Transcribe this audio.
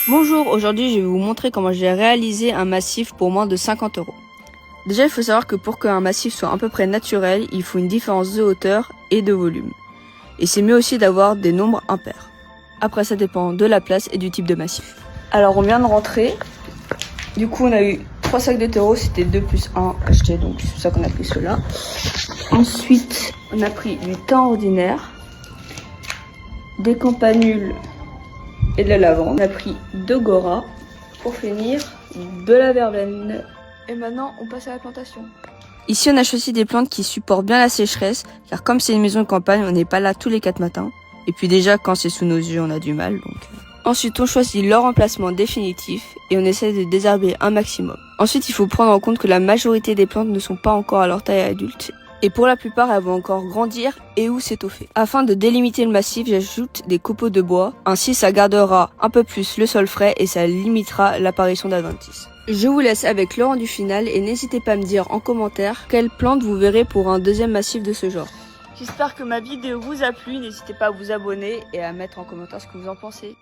Bonjour, aujourd'hui je vais vous montrer comment j'ai réalisé un massif pour moins de 50 €. Déjà il faut savoir que pour qu'un massif soit à peu près naturel, il faut une différence de hauteur et de volume. Et c'est mieux aussi d'avoir des nombres impairs. Après ça dépend de la place et du type de massif. Alors on vient de rentrer, du coup on a eu 3 sacs de terreau, c'était 2 plus 1 acheté, donc c'est pour ça qu'on a pris ceux-là. Ensuite on a pris du thym ordinaire, des campanules et de la lavande. On a pris 2 goras, pour finir de la verveine. Et maintenant on passe à la plantation. Ici on a choisi des plantes qui supportent bien la sécheresse, car comme c'est une maison de campagne, on n'est pas là tous les 4 matins. Et puis déjà quand c'est sous nos yeux on a du mal donc. Ensuite on choisit leur emplacement définitif et on essaie de désherber un maximum. Ensuite il faut prendre en compte que la majorité des plantes ne sont pas encore à leur taille adulte. Et pour la plupart, elles vont encore grandir et ou s'étoffer. Afin de délimiter le massif, j'ajoute des copeaux de bois. Ainsi, ça gardera un peu plus le sol frais et ça limitera l'apparition d'adventices. Je vous laisse avec le rendu final et n'hésitez pas à me dire en commentaire quelle plante vous verrez pour un deuxième massif de ce genre. J'espère que ma vidéo vous a plu. N'hésitez pas à vous abonner et à mettre en commentaire ce que vous en pensez.